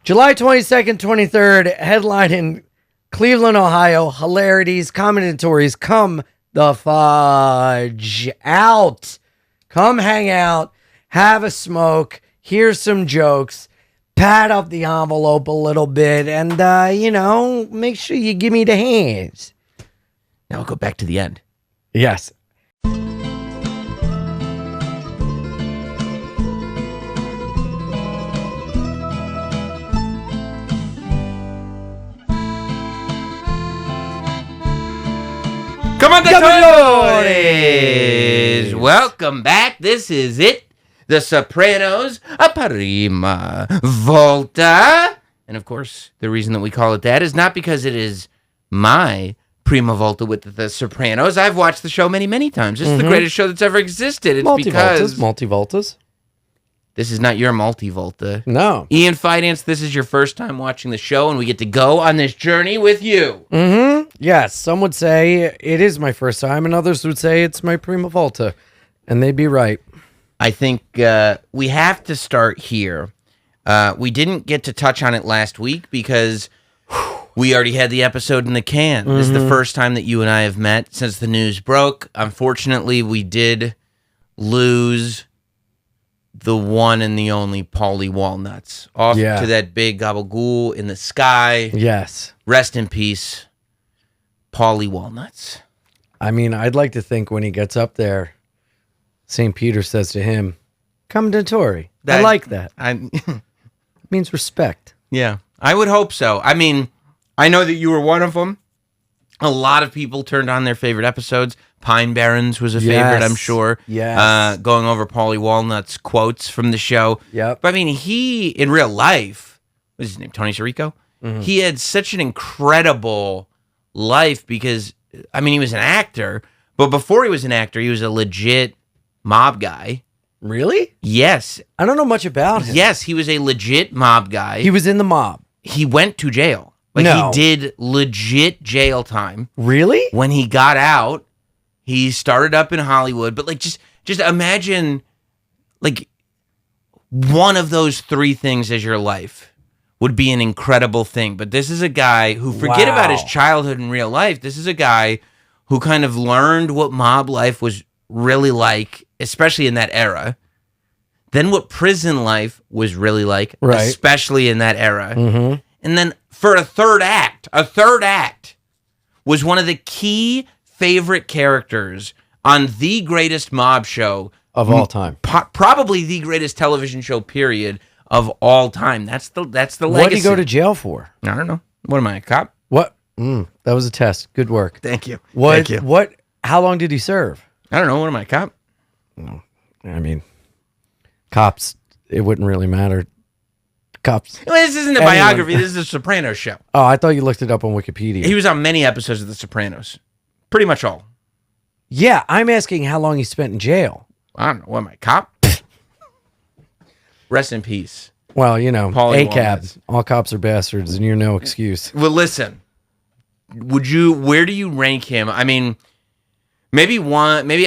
July 22nd, 23rd, headline in Cleveland, Ohio. Hilarities, commentaries, come the fudge out. Come hang out, have a smoke, hear some jokes, pad up the envelope a little bit, and, make sure you give me the hands. Now we'll go back to the end. Yes. Commentatores! Welcome back. This is it. The Sopranos, a Prima, Volta. And of course, the reason that we call it that is not because it is my Prima Volta with the Sopranos. I've watched the show many, many times. It's the greatest show that's ever existed. It's because multi-voltas. This is not your multi-volta. No. Ian Fidance, this is your first time watching the show, and we get to go on this journey with you. Mm-hmm. Yes, some would say it is my first time, and others would say it's my Prima Volta, and they'd be right. I think we have to start here. We didn't get to touch on it last week because we already had the episode in the can. Mm-hmm. This is the first time that you and I have met since the news broke. Unfortunately, we did lose the one and the only Paulie Walnuts off to that big gabagool in the sky. Yes. Rest in peace, Paulie Walnuts. I mean, I'd like to think when he gets up there, St. Peter says to him, "Commendatore." I like that. It means respect. Yeah, I would hope so. I mean, I know that you were one of them. A lot of people turned on their favorite episodes. Pine Barrens was a favorite, I'm sure. Yes. Going over Paulie Walnut's quotes from the show. Yep. But I mean, he, in real life, what's his name, Tony Sirico? Mm-hmm. He had such an incredible life because, I mean, he was an actor, but before he was an actor, he was a legit mob guy. Really? Yes. I don't know much about him. Yes, he was a legit mob guy. He was in the mob. He went to jail. He did legit jail time. Really? When he got out, he started up in Hollywood. But just imagine one of those three things as your life would be an incredible thing. But this is a guy who, forget about his childhood in real life. This is a guy who kind of learned what mob life was really like, especially in that era. Then what prison life was really like, especially in that era. Mm-hmm. And then for a third act was one of the key favorite characters on the greatest mob show of all time. Probably the greatest television show, period, of all time. That's the legacy. What did he go to jail for? I don't know. What am I, a cop? What? That was a test. Good work. Thank you. Thank you. What? How long did he serve? I don't know. What am I, a cop? No. I mean, cops, it wouldn't really matter. Cops. Well, this isn't a biography. This is a Sopranos show. Oh, I thought you looked it up on Wikipedia. He was on many episodes of The Sopranos. Pretty much all. Yeah, I'm asking how long he spent in jail. I don't know. What am I, a cop? Rest in peace. Well, Paulie ACAB. All cops are bastards, and you're no excuse. Well, listen. Where do you rank him? I mean, maybe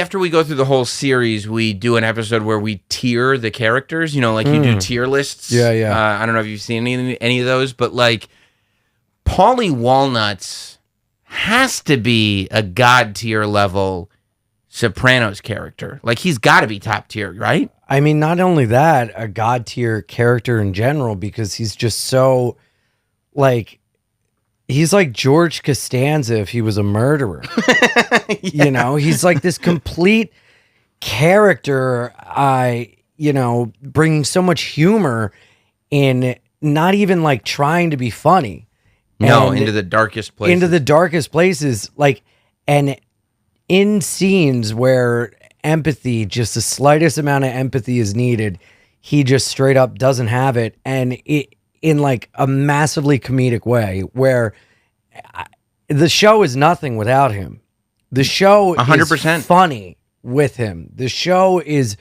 after we go through the whole series, we do an episode where we tier the characters, you do tier lists. Yeah. I don't know if you've seen any of those, but Paulie Walnuts has to be a god tier level Sopranos character. He's got to be top tier, right? I mean, not only that, a god tier character in general, because he's just so he's like George Costanza if he was a murderer. He's like this complete character, bringing so much humor in, not even trying to be funny. No, into the darkest places. Into the darkest places. And in scenes where empathy, just the slightest amount of empathy is needed, he just straight up doesn't have it. And in a massively comedic way, where the show is nothing without him. The show 100% is funny with him. The show is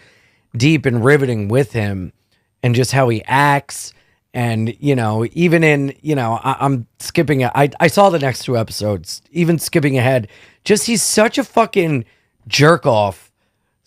deep and riveting with him, and just how he acts. And, even in, I'm skipping it. I saw the next two episodes, even skipping ahead. Just, he's such a fucking jerk off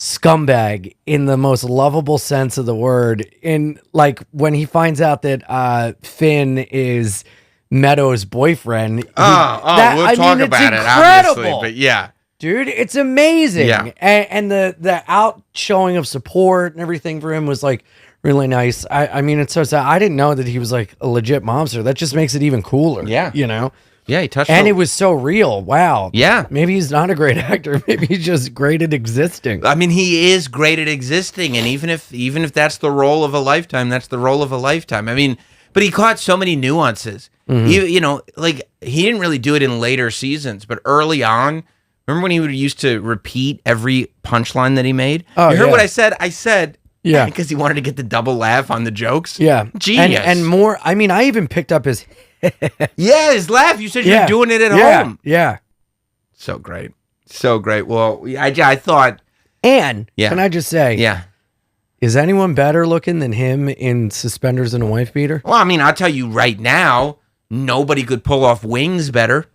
scumbag in the most lovable sense of the word. In like when he finds out that Finn is Meadows' boyfriend. We'll talk about it, obviously, but yeah. Dude, it's amazing. Yeah. And the out showing of support and everything for him was like really nice. I mean, it's so sad. I didn't know that he was like a legit mobster. That just makes it even cooler. Yeah. You know? Yeah, he touched And it was so real. Wow. Yeah. Maybe he's not a great actor. Maybe he's just great at existing. I mean, he is great at existing, and even if that's the role of a lifetime, that's the role of a lifetime. I mean, but he caught so many nuances. You know, like he didn't really do it in later seasons, but early on, remember when he used to repeat every punchline that he made? Oh, you heard what I said? I said, yeah, because he wanted to get the double laugh on the jokes. Yeah. Genius. And more, I mean, I even picked up his yeah, his laugh. You said you were doing it at home. Yeah. So great. So great. Well, I thought. And can I just say, yeah, is anyone better looking than him in suspenders and a wife beater? Well, I mean, I'll tell you right now, nobody could pull off wings better.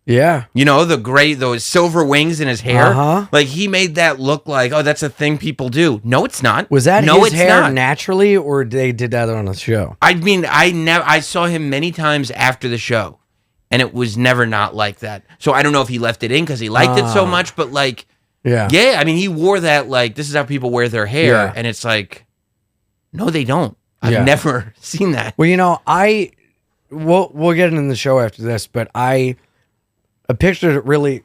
Yeah. You know, those silver wings in his hair. Uh-huh. Like he made that look like, oh, that's a thing people do. No, it's not. Was that no, his hair not. naturally, or they did that on a show? I mean, I saw him many times after the show, and it was never not like that. So I don't know if he left it in because he liked it so much, but like, yeah. I mean, he wore that like this is how people wear their hair, and it's like, no, they don't. I've never seen that. Well, you know, we'll get into the show after this, but a picture that really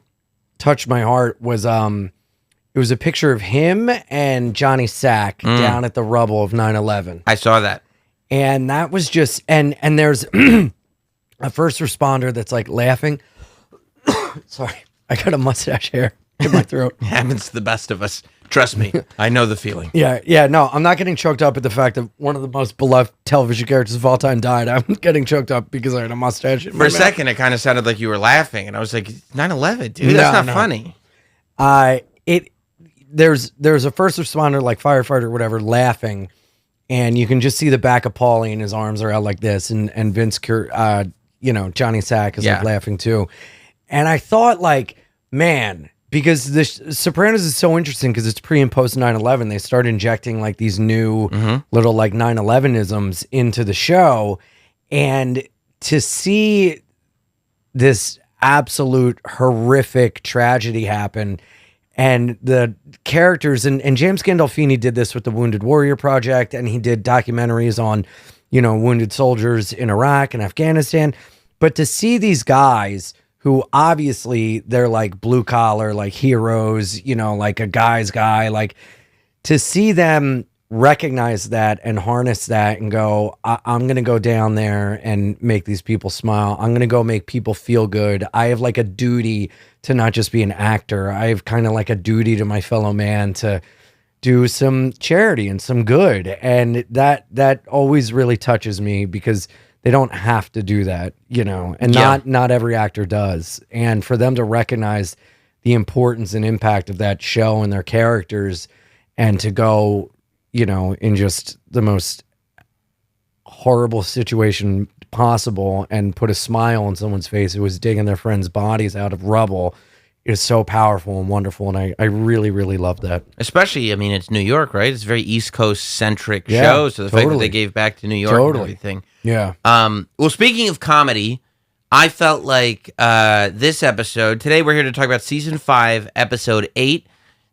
touched my heart was it was a picture of him and Johnny Sack down at the rubble of 9/11. I saw that. And that was just and there's a first responder that's like laughing. Sorry, I got a mustache hair in my throat. It happens to the best of us. Trust me, I know the feeling. Yeah, no, I'm not getting choked up at the fact that one of the most beloved television characters of all time died. I'm getting choked up because I had a mustache. For a second, it kind of sounded like you were laughing, and I was like, 9/11, dude, that's not funny. There's a first responder, like firefighter or whatever, laughing, and you can just see the back of Paulie and his arms are out like this, and Vince, Johnny Sack is like laughing too. And I thought, like, man, because the Sopranos is so interesting because it's pre and post 9/11. They start injecting like these new little like 9/11isms into the show. And to see this absolute horrific tragedy happen and the characters and James Gandolfini did this with the Wounded Warrior Project, and he did documentaries on, wounded soldiers in Iraq and Afghanistan. But to see these guys who obviously they're like blue collar, like heroes, like a guy's guy, like to see them recognize that and harness that and go, I'm going to go down there and make these people smile. I'm going to go make people feel good. I have like a duty to not just be an actor. I have kind of like a duty to my fellow man to do some charity and some good. And that always really touches me because they don't have to do that, and not every actor does. And for them to recognize the importance and impact of that show and their characters and to go, in just the most horrible situation possible and put a smile on someone's face who was digging their friends' bodies out of rubble is so powerful and wonderful. And I really, really love that. Especially, I mean, it's New York, right? It's a very East Coast centric show. So the fact that they gave back to New York and everything. Yeah. Well, speaking of comedy, I felt like this episode, today we're here to talk about season 5, episode 8.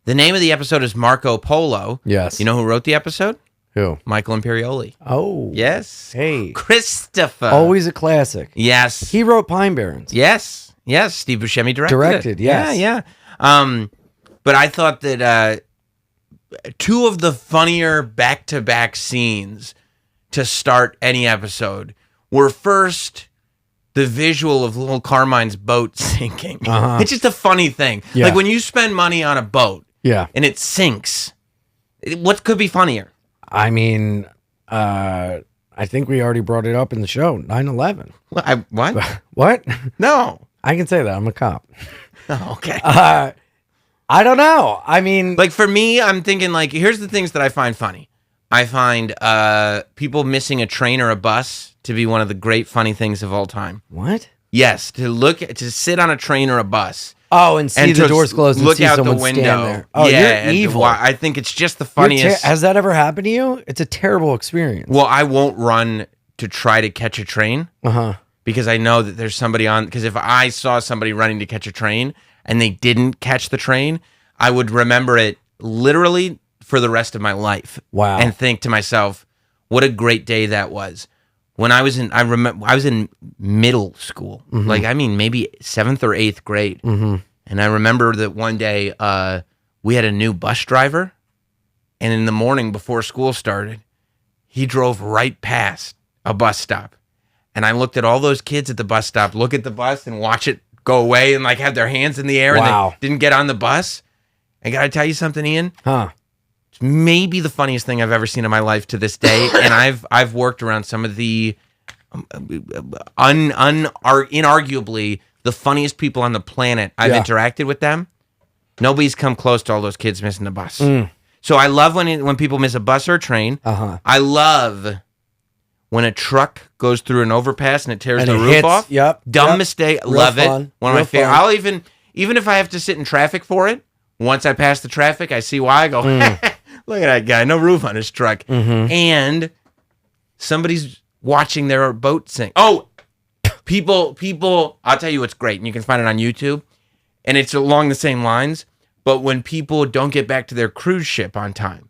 The name of the episode is Marco Polo. Yes. You know who wrote the episode? Who? Michael Imperioli. Oh. Yes. Hey. Christopher. Always a classic. Yes. He wrote Pine Barrens. Yes. Steve Buscemi directed it. Yes. Yeah. But I thought that two of the funnier back-to-back scenes to start any episode were first the visual of little Carmine's boat sinking. It's just a funny thing. Yeah. Like when you spend money on a boat and it sinks, what could be funnier? I mean, I think we already brought it up in the show, 9/11. What? What? No. I can say that. I'm a cop. Oh, okay. I don't know. I mean, like for me, I'm thinking like, here's the things that I find funny. I find people missing a train or a bus to be one of the great funny things of all time. What? Yes, to sit on a train or a bus Oh, and see the to doors closed and look see out someone the window. stand there. Oh, yeah, you're and evil. I think it's just the You're funniest. has that ever happened to you? It's a terrible experience. Well, I won't run to try to catch a train because I know that there's somebody on. Because if I saw somebody running to catch a train and they didn't catch the train, I would remember it literally for the rest of my life. Wow. And think to myself, what a great day that was. When I was in middle school, like I mean maybe 7th or 8th grade, and I remember that one day we had a new bus driver, and in the morning before school started, he drove right past a bus stop, and I looked at all those kids at the bus stop, look at the bus and watch it go away, and like have their hands in the air, and they didn't get on the bus. I gotta tell you something, Ian. It's maybe the funniest thing I've ever seen in my life to this day, and I've worked around some of the inarguably the funniest people on the planet. I've interacted with them. Nobody's come close to all those kids missing the bus. So I love when people miss a bus or a train. I love when a truck goes through an overpass and it tears the roof off. Dumb mistake. Love it. One of my favorite. I'll even if I have to sit in traffic for it. Once I pass the traffic, I see why. I go, look at that guy. No roof on his truck. And somebody's watching their boat sink. Oh, people, I'll tell you what's great. And you can find it on YouTube. And it's along the same lines. But when people don't get back to their cruise ship on time.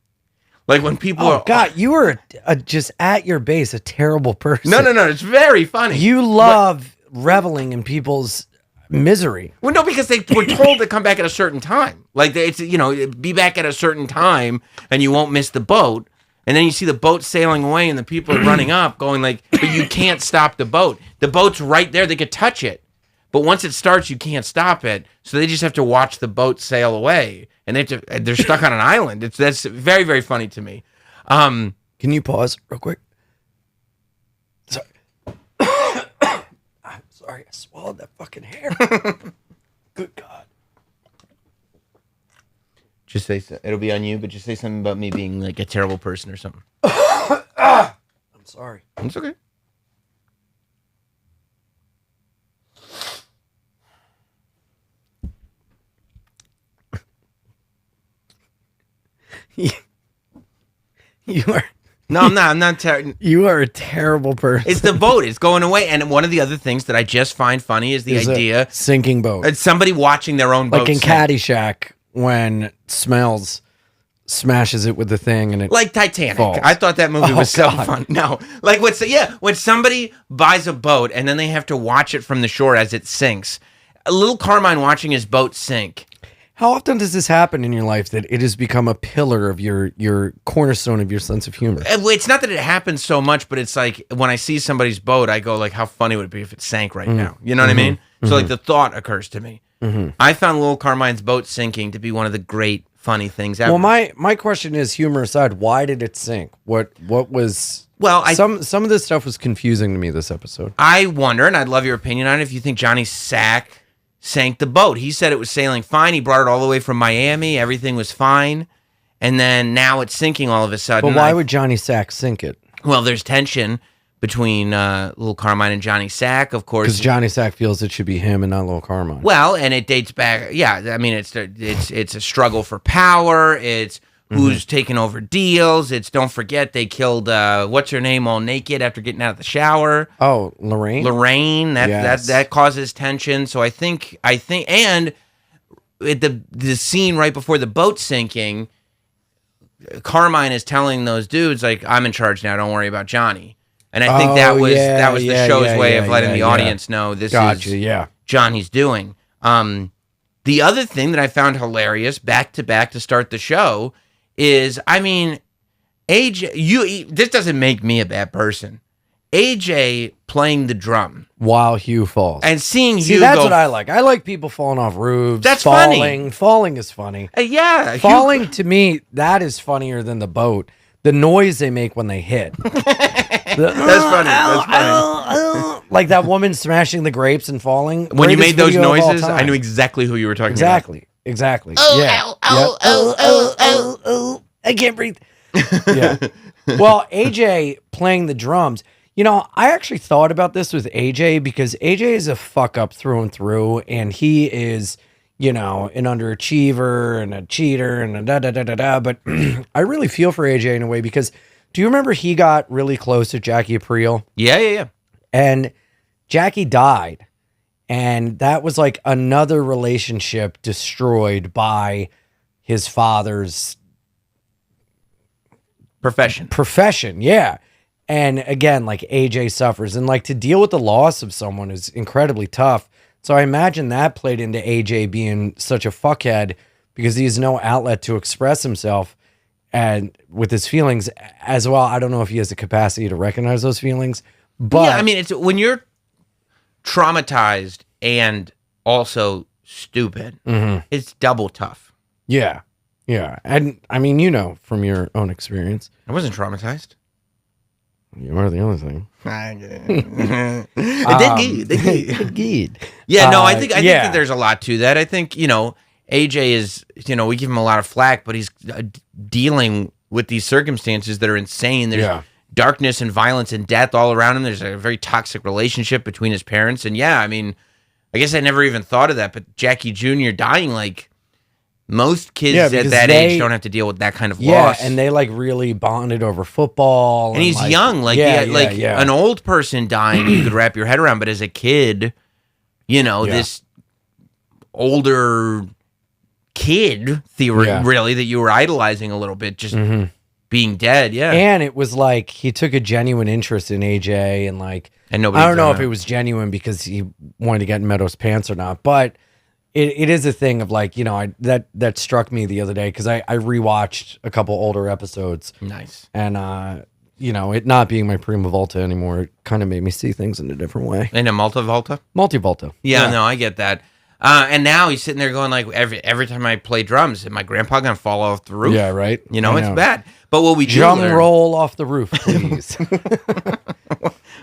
Like when people Oh, God, you were just at your base a terrible person. No. It's very funny. You love reveling in people's misery. Well, no, because they were told to come back at a certain time. Like, it's, be back at a certain time and you won't miss the boat. And then you see the boat sailing away and the people are running up going like, but you can't stop the boat. The boat's right there. They could touch it. But once it starts, you can't stop it. So they just have to watch the boat sail away. And they're stuck on an island. That's very, very funny to me. Can you pause real quick? Sorry. I'm sorry. I swallowed that fucking hair. Good God. Just say so. It'll be on you, but just say something about me being like a terrible person or something. I'm sorry. It's okay. You are. No, I'm not. I'm not. You are a terrible person. It's the boat. It's going away. And one of the other things that I just find funny is the idea sinking boat. It's somebody watching their own boat. Like in Caddyshack when Smells smashes it with the thing and it like Titanic. falls. I thought that movie was so fun. No, like when somebody buys a boat and then they have to watch it from the shore as it sinks. A little Carmine watching his boat sink. How often does this happen in your life that it has become a pillar of your cornerstone of your sense of humor? It's not that it happens so much, but it's like when I see somebody's boat, I go like, how funny would it be if it sank right now? You know what I mean? So like the thought occurs to me. I found little Carmine's boat sinking to be one of the great funny things ever. Well, my question is, humor aside, why did it sink? What was... Well, some of this stuff was confusing to me this episode. I wonder, and I'd love your opinion on it, if you think Johnny Sack sank the boat. He said it was sailing fine. He brought it all the way from Miami. Everything was fine. And then now it's sinking all of a sudden. But why would Johnny Sack sink it? Well, there's tension between Little Carmine and Johnny Sack, of course. Because Johnny Sack feels it should be him and not Little Carmine. Well, and it dates back. Yeah, I mean, it's a struggle for power. It's who's taking over deals. It's don't forget they killed what's her name all naked after getting out of the shower. Oh, Lorraine. Lorraine. That causes tension. So I think, and the scene right before the boat sinking, Carmine is telling those dudes like, "I'm in charge now. Don't worry about Johnny." And I think that was the show's way of letting the audience know this is Johnny's doing. The other thing that I found hilarious back to back to start the show is, I mean, AJ, this doesn't make me a bad person. AJ playing the drum while Hugh falls. And seeing Hugh that's what I like. I like people falling off roofs. That's falling. funny. Falling is funny. Yeah. Falling to me, that is funnier than the boat. The noise they make when they hit. That's funny. That's funny. Like that woman smashing the grapes and falling. When you made those noises, I knew exactly who you were talking about. Exactly. Oh, Oh, I can't breathe. Yeah. Well, AJ playing the drums. You know, I actually thought about this with AJ because AJ is a fuck up through and through, and he is, you know, an underachiever and a cheater and a da da da da da. But I really feel for AJ in a way because do you remember he got really close to Jackie Aprile? Yeah. And Jackie died. And that was like another relationship destroyed by his father's profession. Yeah. And again, like AJ suffers, and like to deal with the loss of someone is incredibly tough. So I imagine that played into AJ being such a fuckhead because he has no outlet to express himself and with his feelings as well. I don't know if he has the capacity to recognize those feelings, but yeah, I mean, it's when you're traumatized and also stupid, it's double tough. Yeah. And I mean, you know, from your own experience. I wasn't traumatized. You are the only thing. It did good. Yeah, no, I think that there's a lot to that. I think, you know, AJ is, you know, we give him a lot of flack, but he's dealing with these circumstances that are insane. There's darkness and violence and death all around him. There's a very toxic relationship between his parents. And yeah, I mean, I guess I never even thought of that, but Jackie Jr. dying, like, most kids at that age don't have to deal with that kind of loss. Yeah, and they like really bonded over football. And he's like, young. Like, an old person dying, you could wrap your head around. But as a kid, you know, this older kid, really, that you were idolizing a little bit, just being dead. Yeah. And it was like he took a genuine interest in AJ. And like, and nobody I don't know if it was genuine because he wanted to get in Meadows' pants or not. But it is a thing of like, you know, that struck me the other day because I rewatched a couple older episodes. Nice. And, you know, it not being my Prima Volta anymore, it kind of made me see things in a different way. In a multi-volta? Multi-volta. Yeah, no, I get that. And now he's sitting there going like, every time I play drums, is my grandpa going to fall off the roof? Yeah, right. You know, it's bad. But what we do Drum roll off the roof, please.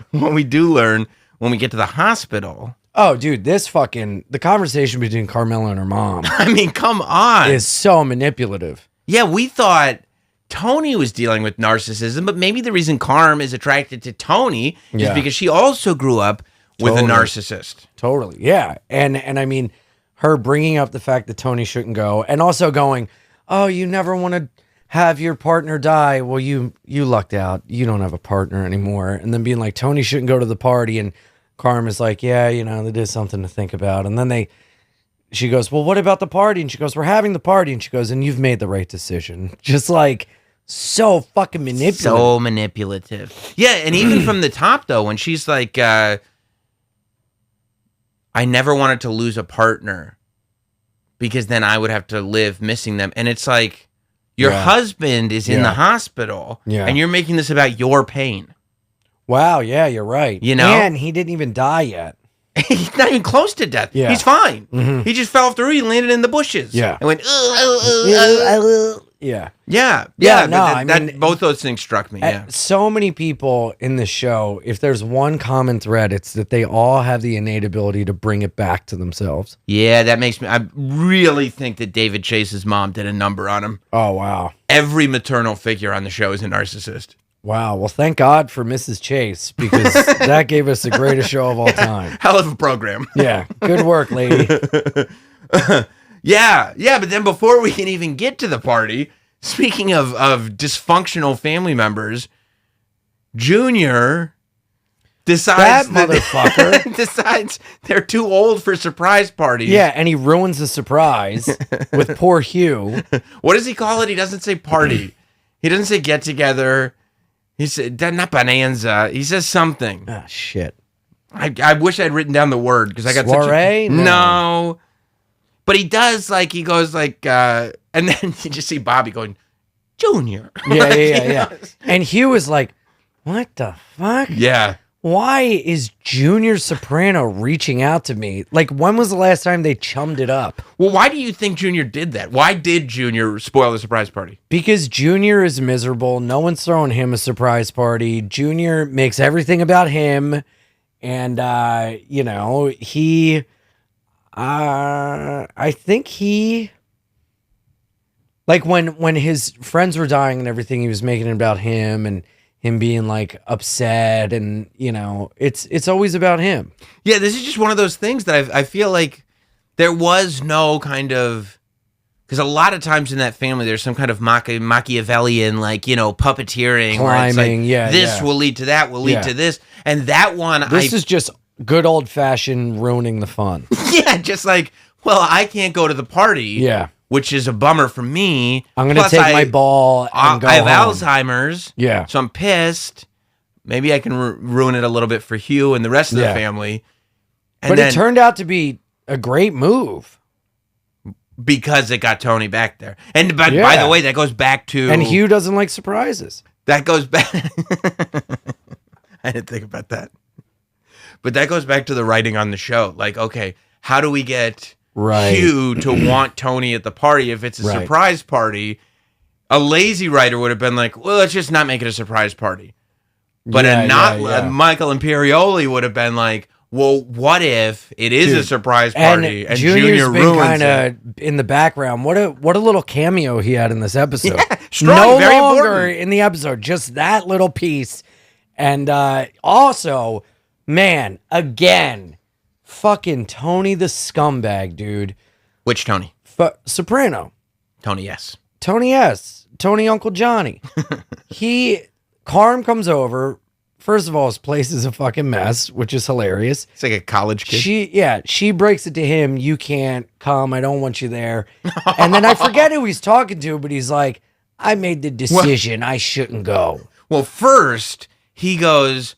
What we do learn when we get to the hospital... Oh, dude, the conversation between Carmela and her mom. I mean, come on. Is so manipulative. Yeah, we thought Tony was dealing with narcissism, but maybe the reason Carm is attracted to Tony is because she also grew up with a narcissist. Totally, yeah. And I mean, her bringing up the fact that Tony shouldn't go, and also going, oh, you never want to have your partner die. Well, you lucked out. You don't have a partner anymore. And then being like, Tony shouldn't go to the party, and Carm is like, yeah, you know, that is something to think about. And then she goes, well, what about the party? And she goes, we're having the party. And she goes, and you've made the right decision. Just like so fucking manipulative. So manipulative. Yeah. And even from the top though, when she's like, I never wanted to lose a partner because then I would have to live missing them. And it's like, your husband is in the hospital and you're making this about your pain. Wow, yeah, you're right. You know? And he didn't even die yet. He's not even close to death. Yeah. He's fine. He just fell off the roof and landed in the bushes. Yeah. And went, Yeah. No, I mean, both those things struck me. Yeah. So many people in the show, if there's one common thread, it's that they all have the innate ability to bring it back to themselves. Yeah, that makes me, I really think that David Chase's mom did a number on him. Oh, wow. Every maternal figure on the show is a narcissist. Wow. Well, thank God for Mrs. Chase because that gave us the greatest show of all time. Hell of a program. Yeah. Good work, lady. Yeah. But then before we can even get to the party, speaking of dysfunctional family members, Junior decides decides they're too old for surprise parties. Yeah, and he ruins the surprise with poor Hugh. What does he call it? He doesn't say party. He doesn't say get together. He said not bonanza. He says something. Ah, shit. I wish I'd written down the word because I got soiree? No. But he does he goes and then you just see Bobby going, Junior. Yeah. And Hugh is like, what the fuck? Yeah. Why is Junior Soprano reaching out to me? Like, when was the last time they chummed it up? Well, why do you think Junior did that? Why did Junior spoil the surprise party? Because Junior is miserable. No one's throwing him a surprise party. Junior makes everything about him. And, I think he... Like, when his friends were dying and everything, he was making it about him and him being like upset, and it's always about him. Yeah, this is just one of those things that I feel like There was no kind of... Because a lot of times in that family, there's some kind of Machiavellian, like, puppeteering. Climbing, This will lead to that, will lead to this. And that one... This is just good old-fashioned ruining the fun. Yeah, just like, well, I can't go to the party. Yeah. Which is a bummer for me. I'm going to take my ball and go I have home. Alzheimer's. Yeah. So I'm pissed. Maybe I can ruin it a little bit for Hugh and the rest of the family. And but it turned out to be a great move. Because it got Tony back there. And by the way, that goes back to... And Hugh doesn't like surprises. That goes back... I didn't think about that. But that goes back to the writing on the show. Like, okay, how do we get Hugh to want Tony at the party if it's a surprise party? A lazy writer would have been like, well, let's just not make it a surprise party. But Michael Imperioli would have been like, well, what if it is a surprise party and Junior's been kind of in the background? What a little cameo he had in this episode. Yeah, strong, no longer in the episode, just that little piece. And also, man, again, fucking Tony the scumbag, dude. Which Tony? Soprano. Tony S. Tony S. Tony Uncle Johnny. Carm comes over. First of all, his place is a fucking mess, which is hilarious. It's like a college kid. She breaks it to him. You can't come. I don't want you there. And then I forget who he's talking to, but he's like, I made the decision. I shouldn't go. Well, first he goes,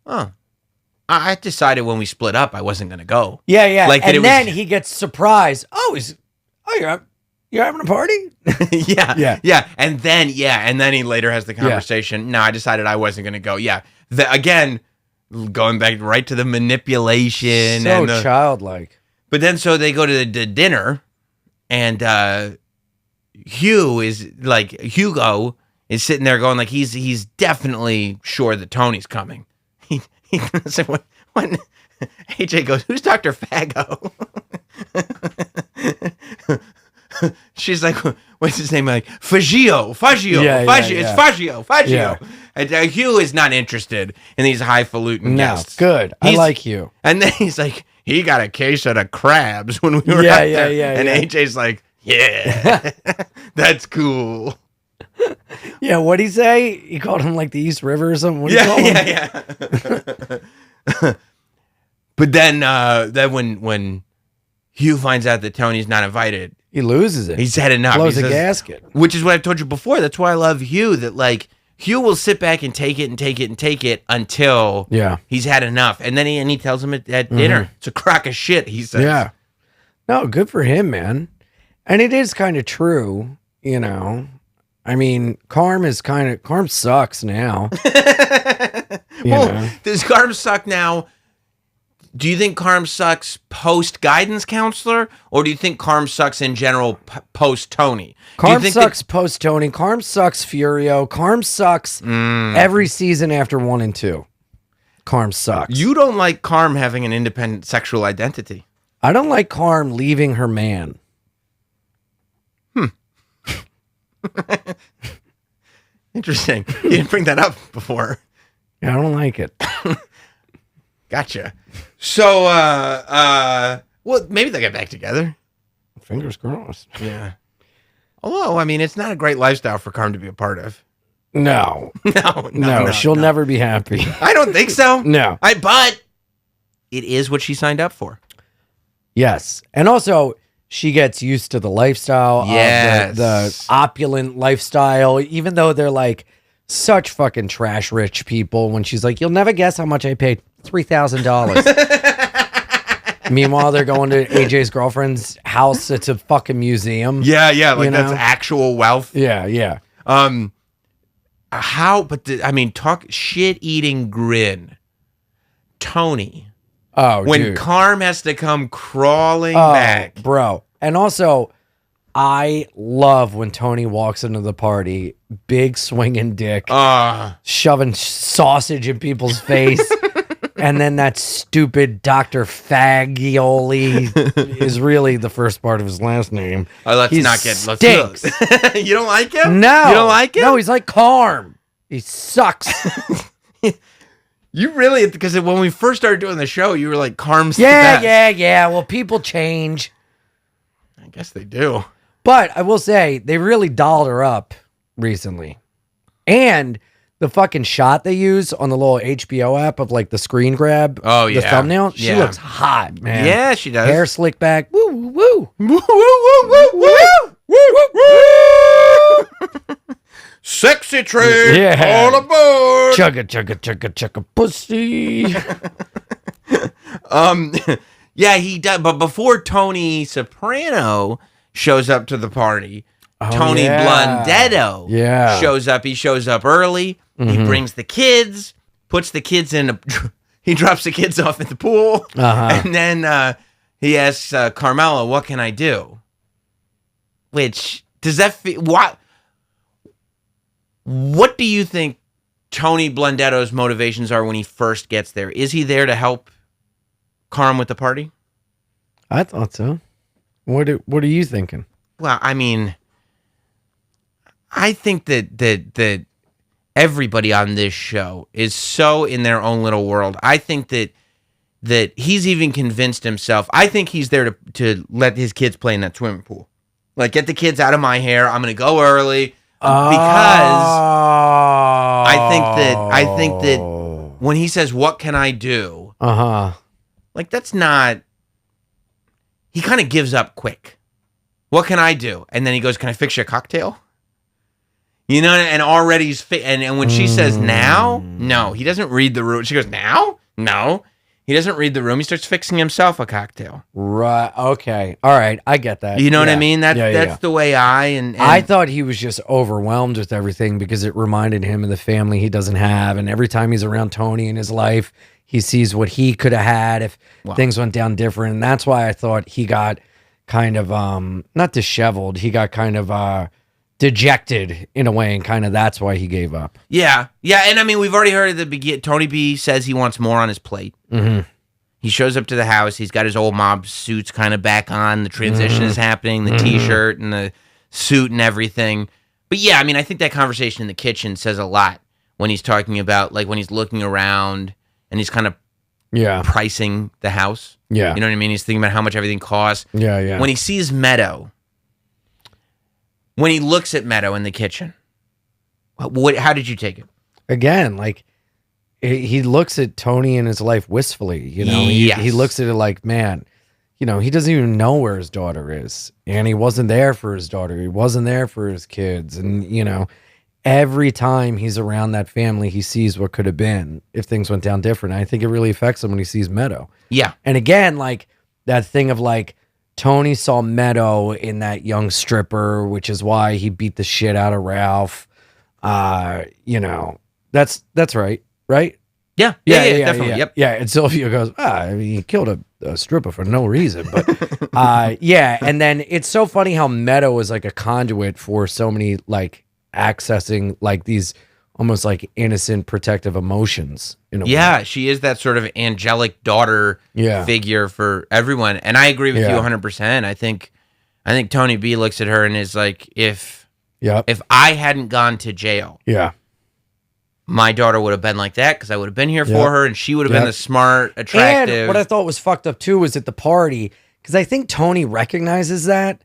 oh, I decided when we split up, I wasn't going to go. Yeah. Like, and then he gets surprised. You're having a party? Yeah. And then he later has the conversation. No, I decided I wasn't going to go. Yeah. Again, going back right to the manipulation. So childlike. But then so they go to the dinner, and Hugo is sitting there going like he's definitely sure that Tony's coming. He when AJ goes, "Who's Dr. Fago?" She's like, what's his name? Like, Faggio. It's Faggio. Yeah. And Hugh is not interested in these highfalutin guests. Good. I like you. And then he's like, he got a case of the crabs when we were out there. And AJ's like, yeah, that's cool. Yeah, what'd he say? He called him like the East River or something? Yeah. But then when Hugh finds out that Tony's not invited, he loses it. He's had enough. Blows a gasket. Which is what I've told you before. That's why I love Hugh. That like Hugh will sit back and take it until he's had enough, and then he tells him at dinner, it's a crock of shit. He says, yeah. No, good for him, man. And it is kind of true, I mean, Carm sucks now. Does Carm suck now? Do you think Carm sucks post guidance counselor, or do you think Carm sucks in general post Tony? Carm sucks post Tony. Carm sucks Furio. Carm sucks every season after 1 and 2. Carm sucks. You don't like Carm having an independent sexual identity. I don't like Carm leaving her man. Interesting. You didn't bring that up before. Yeah, I don't like it. Gotcha. So, well, maybe they'll get back together. Fingers crossed. Yeah. Although, I mean, it's not a great lifestyle for Carm to be a part of. No. She'll never be happy. I don't think so. No. But it is what she signed up for. Yes. And also, she gets used to the lifestyle, of the opulent lifestyle, even though they're like such fucking trash rich people. When she's like, you'll never guess how much I paid. $3,000. Meanwhile, they're going to AJ's girlfriend's house. It's a fucking museum. Yeah. Like that's actual wealth. Yeah. Talk shit-eating grin. Tony. Oh, when dude. Carm has to come crawling back. Bro. And also, I love when Tony walks into the party, big swinging dick, shoving sausage in people's face. And then that stupid Dr. Fagioli is really the first part of his last name. Let's You don't like him? No. You don't like him? No, he's like Carm. He sucks. You really, because when we first started doing the show, you were like, Carm's the Yeah, best. yeah. Well, people change. I guess they do. But I will say they really dolled her up recently. And the fucking shot they use on the little HBO app of like the screen grab, the thumbnail, she looks hot, man. Yeah, she does. Hair slicked back. Woo, woo, woo. Woo, woo, woo, woo, woo, woo, woo. Sexy train all aboard. Chugga, chugga, chugga, chugga, pussy. Yeah, he does. But before Tony Soprano shows up to the party, Tony Blundetto shows up. He shows up early. He brings the kids, puts the kids in he drops the kids off at the pool. And then he asks Carmela, what can I do? Which, does that feel, what do you think Tony Blundetto's motivations are when he first gets there? Is he there to help Carm with the party? I thought so. What are you thinking? Well, I mean, I think that everybody on this show is so in their own little world. I think that he's even convinced himself. I think he's there to let his kids play in that swimming pool. Like, get the kids out of my hair. I'm going to go early because I think that when he says, "What can I do?" Like, that's not. He kind of gives up quick. What can I do? And then he goes, "Can I fix you a cocktail?" You know, and already he's and when she says now, no, he doesn't read the room. She goes, "Now?" No. He doesn't read the room. He starts fixing himself a cocktail. Right. Okay. All right. I get that. You know what I mean? That's the way I thought he was just overwhelmed with everything because it reminded him of the family he doesn't have. And every time he's around Tony in his life, he sees what he could have had if things went down different. And that's why I thought he got kind of, not disheveled. He got kind of dejected in a way. And kind of that's why he gave up. Yeah. Yeah. And I mean, we've already heard at the beginning, Tony B says he wants more on his plate. He shows up to the house. He's got his old mob suits kind of back on. The transition is happening, the T-shirt and the suit and everything. But yeah, I mean, I think that conversation in the kitchen says a lot when he's talking about, like, when he's looking around and he's kind of pricing the house. Yeah. You know what I mean? He's thinking about how much everything costs. Yeah, yeah. When he sees Meadow, when he looks at Meadow in the kitchen, how did you take it? Again, like, he looks at Tony in his life wistfully, you know. He looks at it like, man, you know, he doesn't even know where his daughter is, and he wasn't there for his daughter. He wasn't there for his kids, and you know, every time he's around that family, he sees what could have been if things went down different. I think it really affects him when he sees Meadow. Yeah, and again, like that thing of like Tony saw Meadow in that young stripper, which is why he beat the shit out of Ralph. You know, that's right. Right? Yeah, definitely. Yeah. Yep. Yeah, and Sylvia goes, I mean, he killed a stripper for no reason. But yeah, and then it's so funny how Meadow is like a conduit for so many like accessing like these almost like innocent protective emotions in a way. She is that sort of angelic daughter figure for everyone. And I agree with you 100%. I think Tony B looks at her and is like, if I hadn't gone to jail, my daughter would have been like that because I would have been here for her and she would have been the smart, attractive. And what I thought was fucked up too was at the party, because I think Tony recognizes that,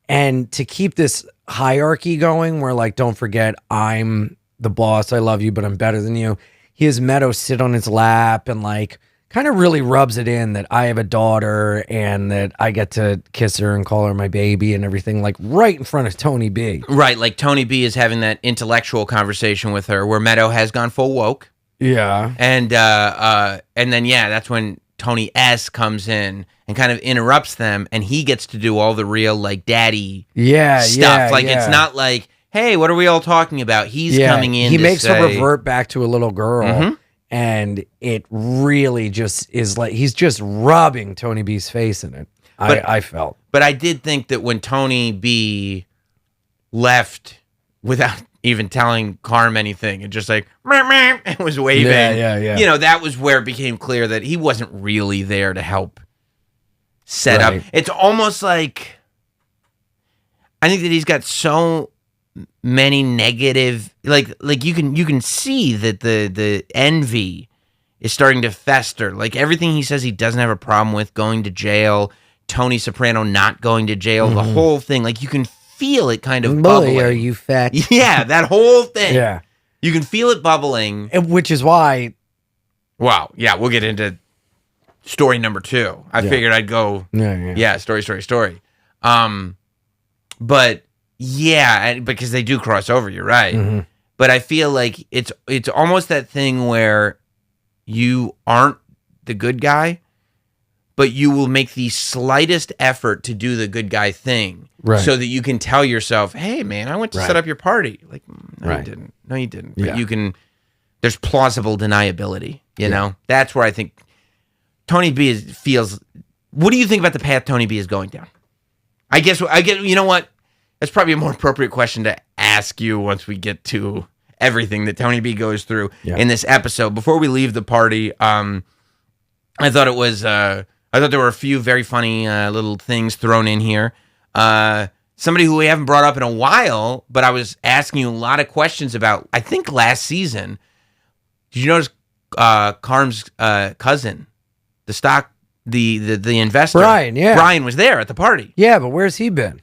and to keep this hierarchy going where like, don't forget, I'm the boss, I love you, but I'm better than you. He has Meadow sit on his lap and like kind of really rubs it in that I have a daughter and that I get to kiss her and call her my baby and everything, like right in front of Tony B. Right, like Tony B is having that intellectual conversation with her where Meadow has gone full woke. Yeah. And then that's when Tony S comes in and kind of interrupts them, and he gets to do all the real like daddy stuff. It's not like, hey, what are we all talking about? He's coming in. He makes her revert back to a little girl. And it really just is like he's just rubbing Tony B's face in it. I felt. But I did think that when Tony B left without even telling Carm anything and just like and was waving, you know, that was where it became clear that he wasn't really there to help set up. It's almost like I think that he's got so many negative, like you can see that the envy is starting to fester. Like everything he says he doesn't have a problem with, going to jail, Tony Soprano not going to jail, the whole thing, like you can feel it kind of Boy, bubbling. are you fat? Yeah, that whole thing. Yeah. You can feel it bubbling. Which is why. Wow. Yeah, we'll get into story number 2. I figured I'd go. Yeah. Story. But yeah, because they do cross over. You're right. But I feel like it's almost that thing where you aren't the good guy, but you will make the slightest effort to do the good guy thing, so that you can tell yourself, "Hey, man, I went to set up your party." Like, no, you didn't. No, you didn't. But you can. There's plausible deniability. You know, that's where I think Tony B feels. What do you think about the path Tony B is going down? I guess. You know what? That's probably a more appropriate question to ask you once we get to everything that Tony B goes through in this episode. Before we leave the party, I thought it was. I thought there were a few very funny little things thrown in here. Somebody who we haven't brought up in a while, but I was asking you a lot of questions about. I think last season. Did you notice Carm's cousin, the investor, Brian? Yeah, Brian was there at the party. Yeah, but where's he been?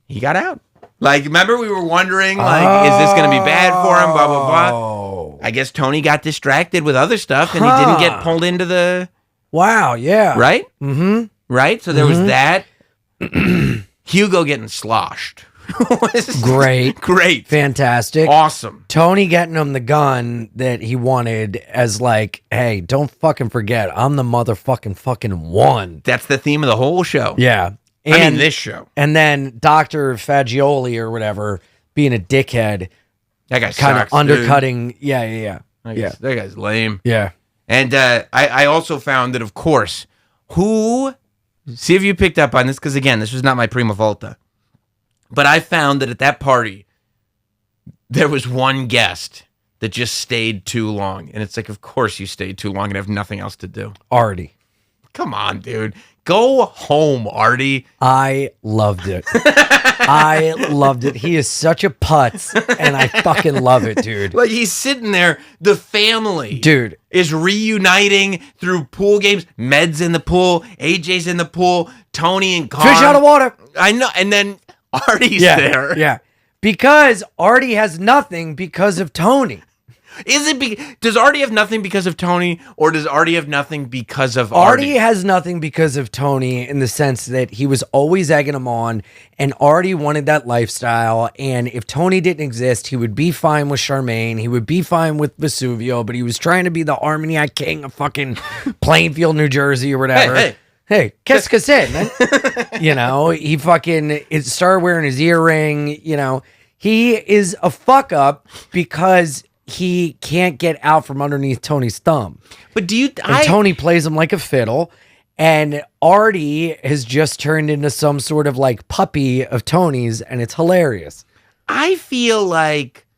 He got out. Like, remember we were wondering, like, is this going to be bad for him? Blah blah blah. I guess Tony got distracted with other stuff, and he didn't get pulled into the. Wow. Yeah. Right. Right. So there was that. Hugo getting sloshed. Great. Fantastic. Awesome. Tony getting him the gun that he wanted as like, hey, don't fucking forget, I'm the motherfucking one. That's the theme of the whole show. Yeah. And this show. And then Dr. Fagioli or whatever being a dickhead. That guy's kind of undercutting. Dude. Yeah. That guy's lame. Yeah. And I also found that, of course, see if you picked up on this, because again, this was not my Prima Volta. But I found that at that party, there was one guest that just stayed too long. And it's like, of course you stayed too long and have nothing else to do. Artie. Come on, dude. Go home, Artie. I loved it. I loved it. He is such a putz, and I fucking love it, dude. Like, he's sitting there, the family, dude, is reuniting through pool games. Med's in the pool, AJ's in the pool, Tony and Carm. Fish out of water. I know, and then Artie's there. Yeah, because Artie has nothing because of Tony. Does Artie have nothing because of Tony, or does Artie have nothing because of Artie? Artie has nothing because of Tony in the sense that he was always egging him on, and Artie wanted that lifestyle, and if Tony didn't exist, he would be fine with Charmaine, he would be fine with Vesuvio, but he was trying to be the Armagnac king of fucking Plainfield, New Jersey or whatever. Hey, qu'est-ce que c'est, man? You know, he fucking started wearing his earring, you know. He is a fuck up because he can't get out from underneath Tony's thumb. But Tony plays him like a fiddle, and Artie has just turned into some sort of like puppy of Tony's, and it's hilarious. I feel like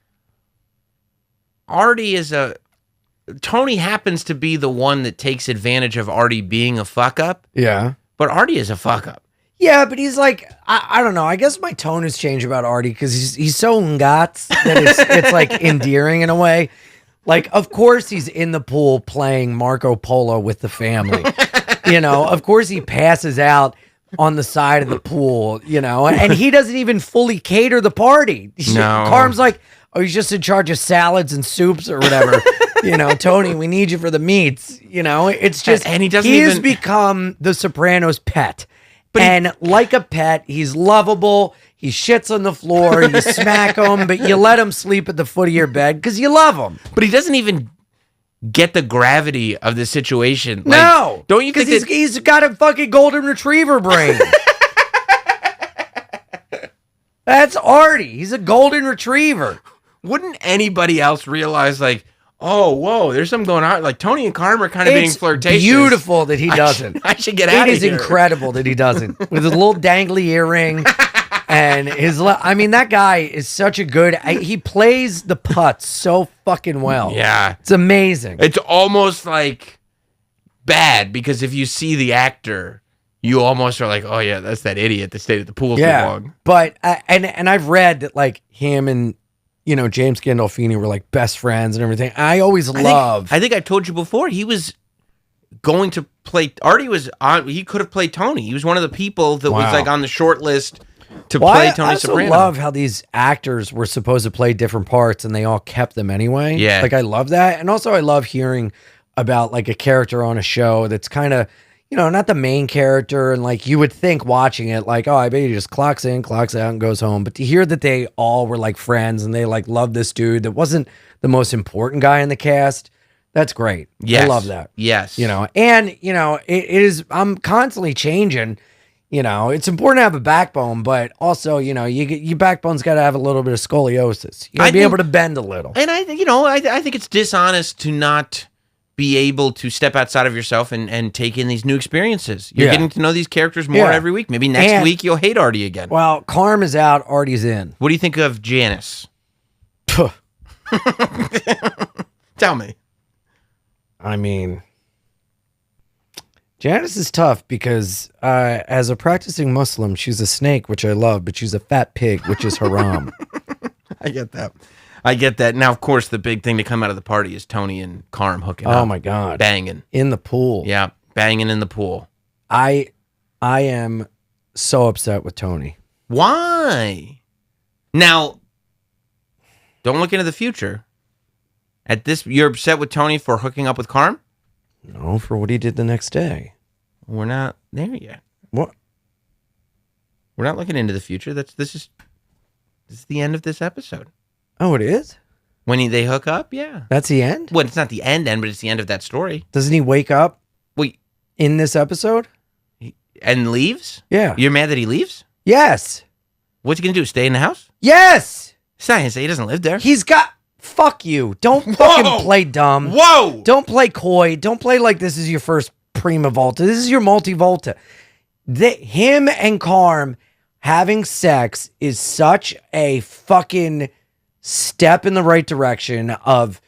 Artie Tony happens to be the one that takes advantage of Artie being a fuck up. Yeah. But Artie is a fuck up. Yeah, but he's like, I don't know. I guess my tone has changed about Artie because he's so ngats that it's like endearing in a way. Like, of course he's in the pool playing Marco Polo with the family. You know, of course he passes out on the side of the pool, you know, and he doesn't even fully cater the party. No. Carm's like, oh, he's just in charge of salads and soups or whatever. You know, Tony, we need you for the meats. You know, it's just, and he has become the Sopranos' pet. And like a pet, he's lovable. He shits on the floor. You smack him, but you let him sleep at the foot of your bed because you love him. But he doesn't even get the gravity of the situation. No. Like, don't you think he's got a fucking golden retriever brain. That's Artie. He's a golden retriever. Wouldn't anybody else realize, like, oh, whoa, there's something going on? Like, Tony and Carm are kind of being flirtatious. It's beautiful that he doesn't. I should get out of here. It is incredible that he doesn't. With his little dangly earring and that guy is such a good, he plays the putts so fucking well. Yeah. It's amazing. It's almost like bad because if you see the actor, you almost are like, oh yeah, that's that idiot that stayed at the pool too long. But, and I've read that like him and, you know, James Gandolfini were like best friends and everything. I always I think I told you before, he was going to play. Artie was on. He could have played Tony. He was one of the people that was like on the short list to play Tony Soprano. I love how these actors were supposed to play different parts and they all kept them anyway. Yeah. Like I love that. And also I love hearing about like a character on a show that's kind of, not the main character. And like you would think watching it like, oh, I bet he just clocks in, clocks out and goes home. But to hear that they all were like friends and they like loved this dude that wasn't the most important guy in the cast. That's great. Yes. I love that. Yes. It is, I'm constantly changing. It's important to have a backbone, but also, your backbone's got to have a little bit of scoliosis. You got to be able to bend a little. And I think, I think it's dishonest to not be able to step outside of yourself and take in these new experiences. You're getting to know these characters more every week. Maybe next week you'll hate Artie again. Well, Carm is out, Artie's in. What do you think of Janice? Tell me. I mean, Janice is tough because as a practicing Muslim, she's a snake, which I love, but she's a fat pig, which is haram. I get that. Now, of course, the big thing to come out of the party is Tony and Carm hooking up. Oh, my God. Banging. In the pool. Yeah, banging in the pool. I am so upset with Tony. Why? Now, don't look into the future. You're upset with Tony for hooking up with Carm? No, for what he did the next day. We're not there yet. What? We're not looking into the future. This is the end of this episode. Oh, it is? When they hook up, yeah. That's the end? Well, it's not the end, but it's the end of that story. Doesn't he wake up Wait, in this episode? and leaves? Yeah. You're mad that he leaves? Yes. What's he gonna do? Stay in the house? Yes. Science say he doesn't live there. He's got... Fuck you. Don't fucking play dumb. Whoa! Don't play coy. Don't play like this is your first Prima Volta. This is your multi-Volta. Him and Carm having sex is such a fucking step in the right direction of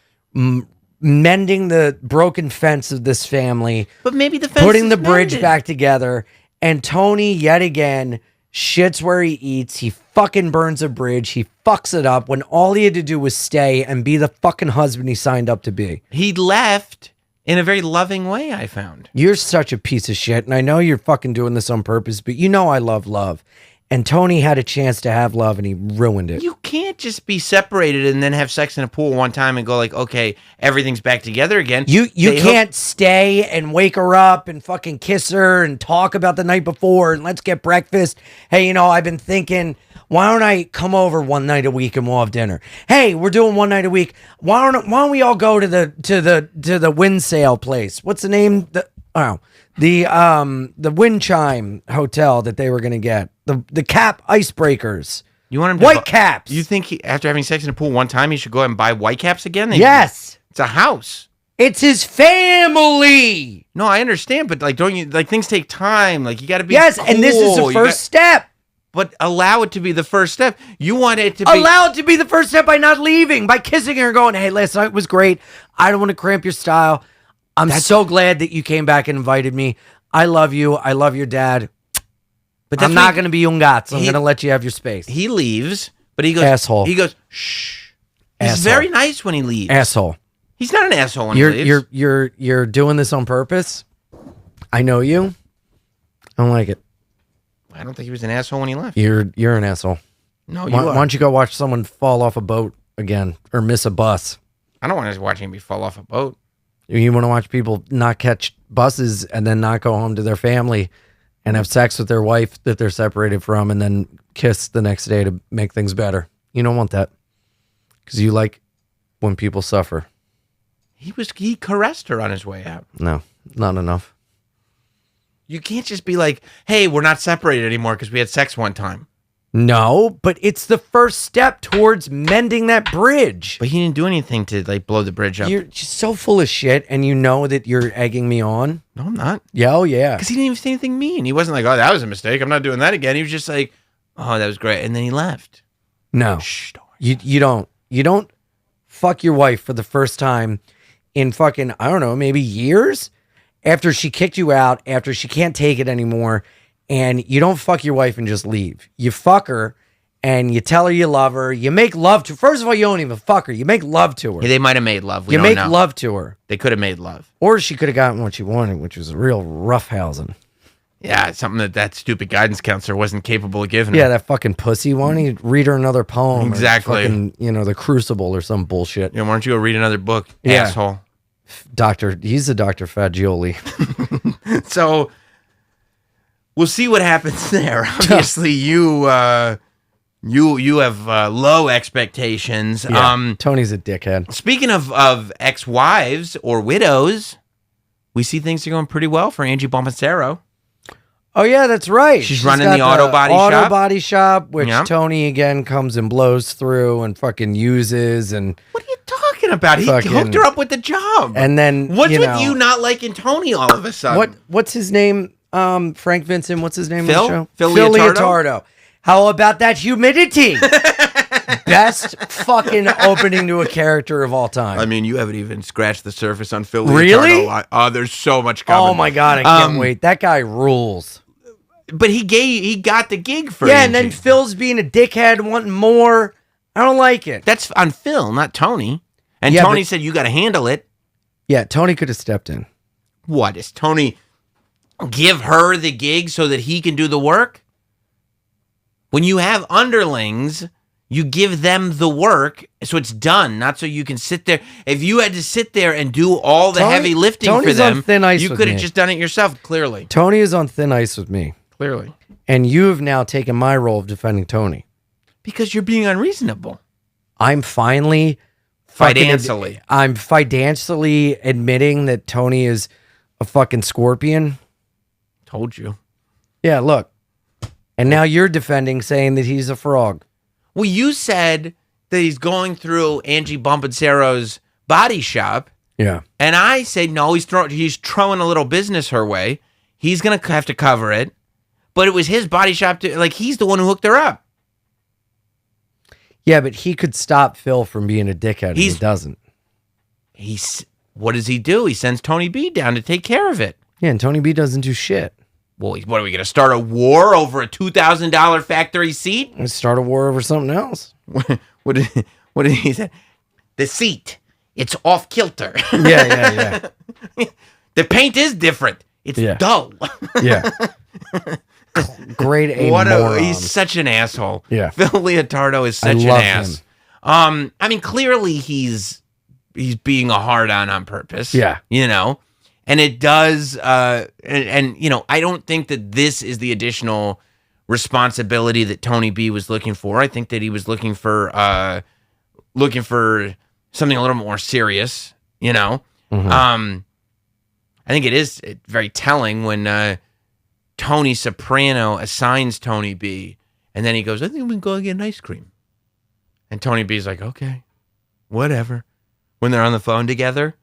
mending the broken fence of this family. But maybe the fence putting the is bridge mended. back together. And Tony, yet again, shits where he eats. He fucking burns a bridge. He fucks it up when all he had to do was stay and be the fucking husband he signed up to be. He left in a very loving way, I found. You're such a piece of shit, and I know you're fucking doing this on purpose, but you know I love love. And Tony had a chance to have love, and he ruined it. You can't just be separated and then have sex in a pool one time and go like, okay, everything's back together again. You can't stay and wake her up and fucking kiss her and talk about the night before and let's get breakfast. Hey, I've been thinking, why don't I come over one night a week and we'll have dinner? Hey, we're doing one night a week. Why don't we all go to the wind sail place? What's the name? The Wind Chime Hotel that they were gonna get. The Cap Icebreakers. You want him to White Caps. You think after having sex in a pool one time, he should go out and buy White Caps again? Yes. It's a house. It's his family. No, I understand, but like, don't you like things take time? Like, you got to be yes, cool. And this is the first step. But allow it to be the first step. You want it to be allow it to be the first step by not leaving, by kissing her and going, "Hey, last night was great. I don't want to cramp your style. I'm so glad that you came back and invited me. I love you. I love your dad. But I'm not going to be un gato. I'm going to let you have your space." He leaves, but he goes, asshole. He goes, shh. He's Asshole. very nice when he leaves. Asshole. He's not an asshole when he leaves. You're doing this on purpose. I know you. I don't like it. I don't think he was an asshole when he left. You're an asshole. No, you are. Why don't you go watch someone fall off a boat again or miss a bus? I don't want to watch him fall off a boat. You want to watch people not catch buses and then not go home to their family and have sex with their wife that they're separated from and then kiss the next day to make things better. You don't want that because you like when people suffer. He caressed her on his way out. No, not enough. You can't just be like, hey, we're not separated anymore because we had sex one time. No, but it's the first step towards mending that bridge. But he didn't do anything to like blow the bridge up. You're just so full of shit, and you know that you're egging me on. No, I'm not. Yeah, oh yeah. Because he didn't even say anything mean. He wasn't like, oh, that was a mistake. I'm not doing that again. He was just like, oh, that was great. And then he left. No, Shh, don't you don't fuck your wife for the first time in fucking, I don't know, maybe years after she kicked you out, after she can't take it anymore. And you don't fuck your wife and just leave. You fuck her and you tell her you love her. You make love to her. First of all, you don't even fuck her. You make love to her. Yeah, they might have made love. We you don't make know. love to her. They could have made love. Or she could have gotten what she wanted, which was a real roughhousing. Yeah, something that stupid guidance counselor wasn't capable of giving her. Yeah, that fucking pussy one. He'd read her another poem. Exactly. Or fucking, The Crucible or some bullshit. Yeah, why don't you go read another book, Yeah. asshole? He's a Dr. Fagioli. So we'll see what happens there. Obviously, you have low expectations. Yeah, Tony's a dickhead. Speaking of ex-wives or widows, we see things are going pretty well for Angie Bompacero. Oh, yeah, that's right. She's running got the auto body shop. Auto body shop, which Yep. Tony, again, comes and blows through and fucking uses. And What are you talking about? He Fucking- hooked her up with the job. and then, What's with you not liking Tony all of a sudden? What's his name? Frank Vincent, what's his name Phil? on the show? Phil Leotardo. How about that humidity? Best fucking opening to a character of all time. I mean, you haven't even scratched the surface on Phil Really? Leotardo. Oh, there's so much coming. Oh my God, I can't wait. That guy rules. But he got the gig for Yeah, Angie. and then Phil's being a dickhead, wanting more. I don't like it. That's on Phil, not Tony. And Yeah, Tony but- said, you got to handle it. Yeah, Tony could have stepped in. What, is Tony give her the gig so that he can do the work? When you have underlings, you give them the work so it's done, not so you can sit there. If you had to sit there and do all the Tony- heavy lifting Tony's for them, on thin ice you with could have me. just done it yourself, clearly. Tony is on thin ice with me. Clearly. And you have now taken my role of defending Tony. Because you're being unreasonable. I'm finally Financially. I'm financially admitting that Tony is a fucking scorpion. Told you. Yeah, look. And now you're defending, saying that he's a frog. Well, you said that he's going through Angie Bompacero's body shop. Yeah. And I say, no, he's throwing a little business her way. He's going to have to cover it. But it was his body shop. He's the one who hooked her up. Yeah, but he could stop Phil from being a dickhead. And he doesn't. What does he do? He sends Tony B down to take care of it. Yeah, and Tony B doesn't do shit. Well, what are we going to start a war over a $2,000 factory seat? Let's start a war over something else. What did he say? The seat. It's off kilter. Yeah. The paint is different. It's dull. Yeah. Great A moron. He's such an asshole. Yeah. Phil Leotardo is such an love ass. him. I mean, clearly he's being a hard on purpose. Yeah. And it does and I don't think that this is the additional responsibility that Tony B was looking for. I think that he was looking for something a little more serious, Mm-hmm. I think it is very telling when Tony Soprano assigns Tony B, and then he goes, I think we can go get an ice cream. And Tony B's like, okay, whatever. When they're on the phone together,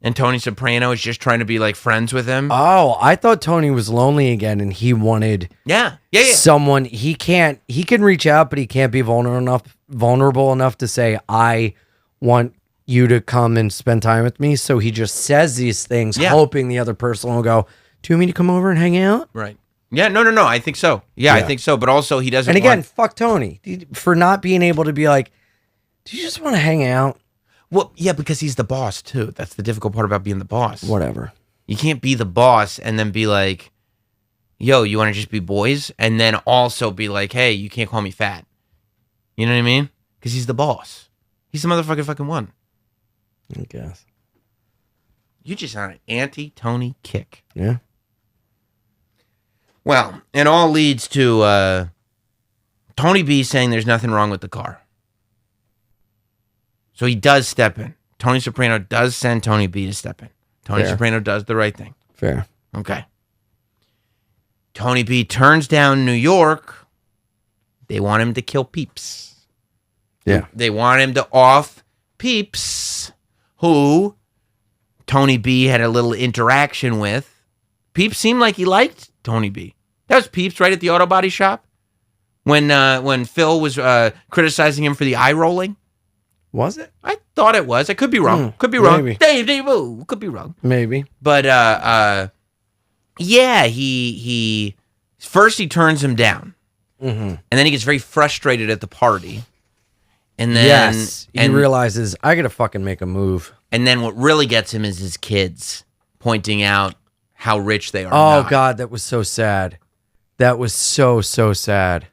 and Tony Soprano is just trying to be like friends with him. Oh, I thought Tony was lonely again and he wanted Yeah. someone. He can reach out, but he can't be vulnerable enough to say, I want you to come and spend time with me. So he just says these things, hoping the other person will go, do you want me to come over and hang out? Right. Yeah, no. I think so. Yeah, I think so. But also he doesn't And again, want... fuck Tony for not being able to be like, do you just want to hang out? Well, yeah, because he's the boss too. That's the difficult part about being the boss. Whatever. You can't be the boss and then be like, yo, you want to just be boys? And then also be like, hey, you can't call me fat. You know what I mean? Because he's the boss. He's the motherfucking fucking one. I guess. You just on an anti-Tony kick. Yeah. Well, it all leads to Tony B saying there's nothing wrong with the car. So he does step in. Tony Soprano does send Tony B to step in. Tony Soprano does the right thing. Fair. Okay. Tony B turns down New York. They want him to kill Peeps. Yeah. They want him to off Peeps, who Tony B had a little interaction with. Peeps seemed like he liked Tony B. That was Peeps right at the auto body shop when Phil was criticizing him for the eye rolling. Was it? I thought it was. I could be wrong. Could be wrong. Maybe. Dave, could be wrong. Maybe. But yeah, he first he turns him down. And then he gets very frustrated at the party. And then Yes, he realizes, I got to fucking make a move. And then what really gets him is his kids pointing out how rich they are. Oh, God, that was so sad. That was so sad.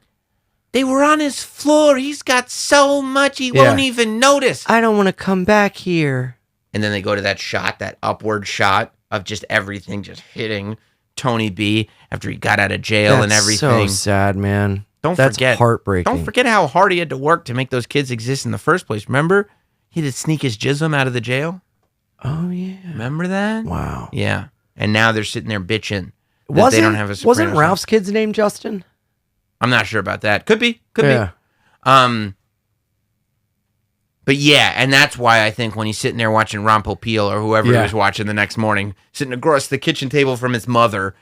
They were on his floor. He's got so much he won't even notice. I don't want to come back here. And then they go to that shot, that upward shot of just everything just hitting Tony B after he got out of jail and everything. So sad, man. That's heartbreaking. Don't forget how hard he had to work to make those kids exist in the first place. Remember? He had to sneak his jism out of the jail. Oh, yeah. Remember that? Wow. Yeah. And now they're sitting there bitching that they don't have a Sopranos. Wasn't Ralph's kid's name Justin? I'm not sure about that. Could be. But yeah, and that's why I think when he's sitting there watching Rompo Peel or whoever he was watching the next morning, sitting across the kitchen table from his mother,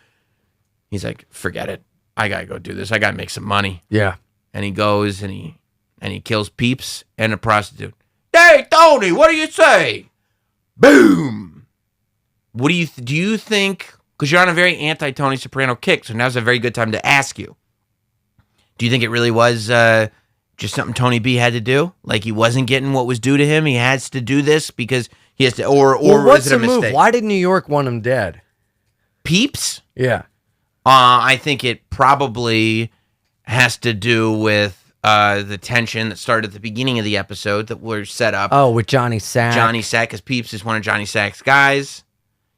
he's like, forget it. I got to go do this. I got to make some money. Yeah. And he goes and he kills Peeps and a prostitute. Hey, Tony, what do you say? Boom. What do you think, because you're on a very anti-Tony Soprano kick, so now's a very good time to ask you. Do you think it really was just something Tony B had to do? Like he wasn't getting what was due to him? He has to do this because he has to, or what's is it a the move? mistake? Why did New York want him dead? Peeps? Yeah. I think it probably has to do with the tension that started at the beginning of the episode that were set up. Oh, with Johnny Sack. Johnny Sack, because Peeps is one of Johnny Sack's guys.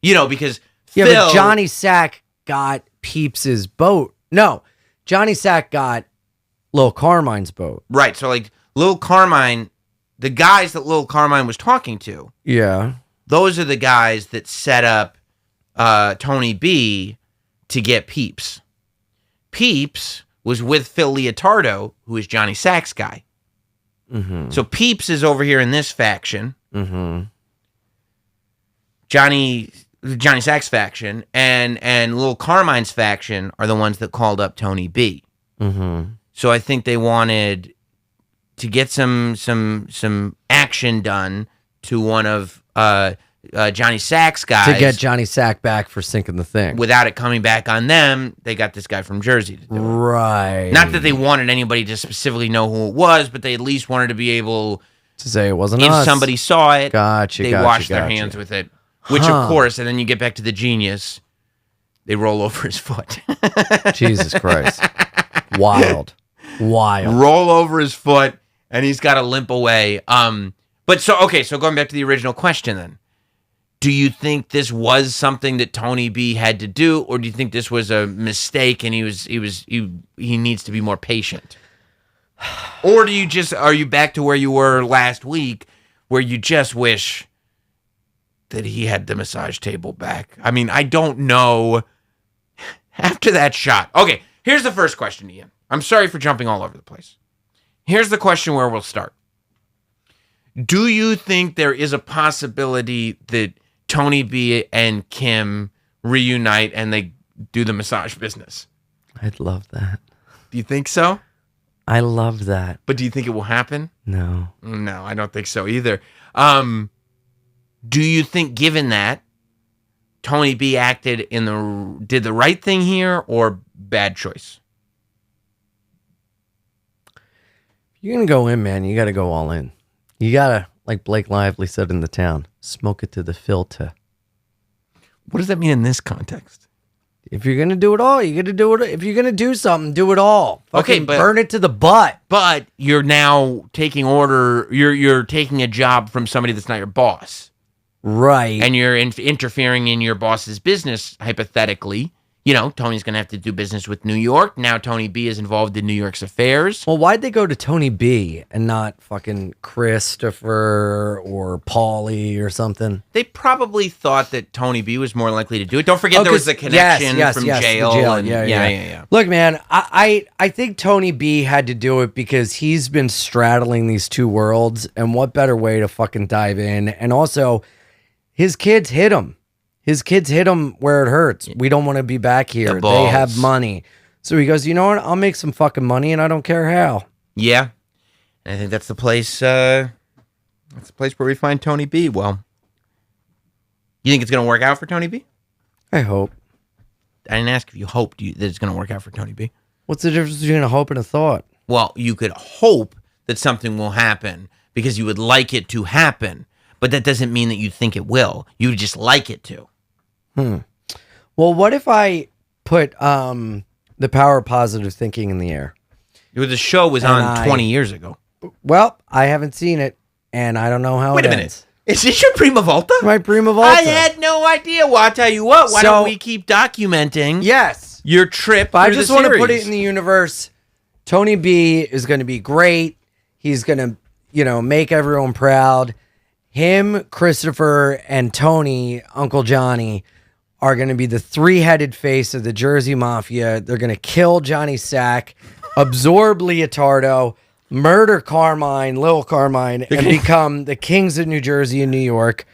You know, because but Johnny Sack got Peeps's boat. No, Johnny Sack got Lil Carmine's boat. Right, so like Lil Carmine, the guys that Lil Carmine was talking to, those are the guys that set up Tony B to get Peeps. Peeps was with Phil Leotardo, who is Johnny Sack's guy. Mm-hmm. So Peeps is over here in this faction. Mm-hmm. Johnny Sack's faction and Lil Carmine's faction are the ones that called up Tony B. Mm-hmm. So I think they wanted to get some action done to one of Johnny Sack's guys. To get Johnny Sack back for sinking the thing. Without it coming back on them, they got this guy from Jersey to do it. Right. Not that they wanted anybody to specifically know who it was, but they at least wanted to be able to say it wasn't us. If somebody saw it, they washed their gotcha. hands with it. Which, of course, and then you get back to the genius, they roll over his foot. Jesus Christ. Wild. Roll over his foot, and he's got to limp away. So going back to the original question then. Do you think this was something that Tony B had to do, or do you think this was a mistake and he needs to be more patient? Or are you back to where you were last week, where you just wish that he had the massage table back? I mean, I don't know. After that shot. Okay, here's the first question, Ian. I'm sorry for jumping all over the place. Here's the question where we'll start. Do you think there is a possibility that Tony B and Kim reunite and they do the massage business? I'd love that. Do you think so? I love that. But do you think it will happen? No. No, I don't think so either. Do you think, given that, Tony B did the right thing here or bad choice? If you're going to go in, man, you got to go all in. You got to, like Blake Lively said in The Town, smoke it to the filter. What does that mean in this context? If you're going to do it all, you got to do it. If you're going to do something, do it all. Fucking burn it to the butt. But you're now taking you're taking a job from somebody that's not your boss. Right. And you're interfering in your boss's business, hypothetically. You know, Tony's going to have to do business with New York. Now Tony B is involved in New York's affairs. Well, why'd they go to Tony B and not fucking Christopher or Paulie or something? They probably thought that Tony B was more likely to do it. Don't forget there was the connection from jail. Yeah. Look, man, I think Tony B had to do it because he's been straddling these two worlds, and what better way to fucking dive in? And also, his kids hit him. His kids hit him where it hurts. We don't want to be back here. They have money. So he goes, you know what? I'll make some fucking money and I don't care how. Yeah. And I think that's the place where we find Tony B. Well, you think it's going to work out for Tony B? I hope. I didn't ask if you hoped that it's going to work out for Tony B. What's the difference between a hope and a thought? Well, you could hope that something will happen because you would like it to happen, but that doesn't mean that you think it will. You would just like it to. Well, what if I put the power of positive thinking in the air? The show was on 20 years ago. Well, I haven't seen it, and I don't know how Wait it a minute. ends. Is this your Prima Volta? My Prima Volta. I had no idea. Well, I'll tell you what. Why don't we keep documenting Yes. your trip But I through just the want to series? put it in the universe. Tony B is going to be great. He's going to, make everyone proud. Him, Christopher, and Tony, Uncle Johnny, are going to be the three-headed face of the Jersey Mafia. They're going to kill Johnny Sack, absorb Leotardo, murder Carmine, Lil Carmine, and become the kings of New Jersey and New York.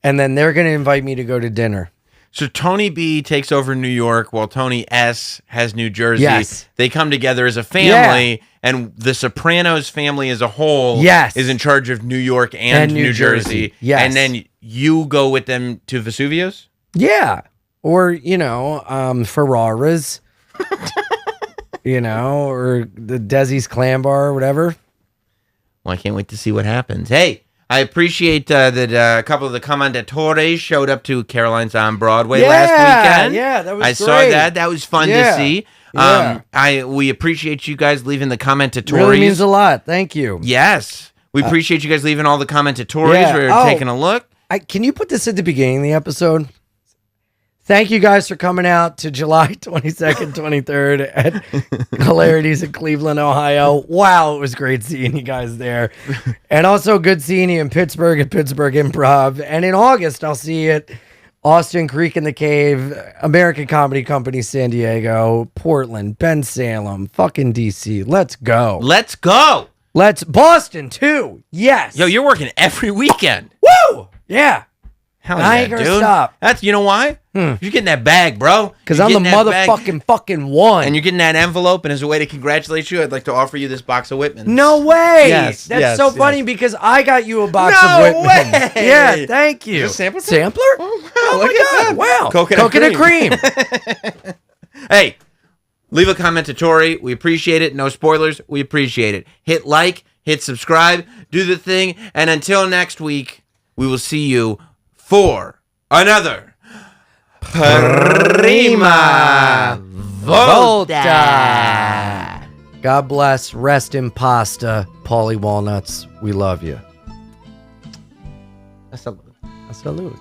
And then they're going to invite me to go to dinner. So Tony B takes over New York while Tony S has New Jersey. Yes. They come together as a family, and the Sopranos family as a whole is in charge of New York and New Jersey. Yes. And then you go with them to Vesuvius? Yeah. Or, Ferraras, or the Desi's Clam Bar or whatever. Well, I can't wait to see what happens. Hey, I appreciate that a couple of the commentatores showed up to Caroline's on Broadway last weekend. Yeah, that was I great. saw that. That was fun to see. Yeah. We appreciate you guys leaving the commentatores. Really means a lot. Thank you. Yes. We appreciate you guys leaving all the commentatores. We're taking a look. Can you put this at the beginning of the episode? Thank you guys for coming out to July 22nd, 23rd at Hilarities in Cleveland, Ohio. Wow, it was great seeing you guys there. And also good seeing you in Pittsburgh at Pittsburgh Improv. And in August, I'll see you at Austin Creek in the Cave, American Comedy Company, San Diego, Portland, Ben Salem, fucking DC. Let's go. Let's go. Boston, too. Yes. Yo, you're working every weekend. Woo! Yeah. Hell I yeah, ain't gonna dude. stop. That's, you know why? You're getting that bag, bro. Because I'm the motherfucking fucking one. And you're getting that envelope, and as a way to congratulate you, I'd like to offer you this box of Whitman. No way. Yes, That's so funny because I got you a box of No Whitman. way. Yeah, thank you. Is this Sampler? Oh, my God. Wow. Coconut cream. Hey, leave a commentatore. We appreciate it. No spoilers. We appreciate it. Hit like, hit subscribe, do the thing. And until next week, we will see you for another Prima Volta. God bless. Rest in pasta. Paulie Walnuts. We love you. Salute. Salute.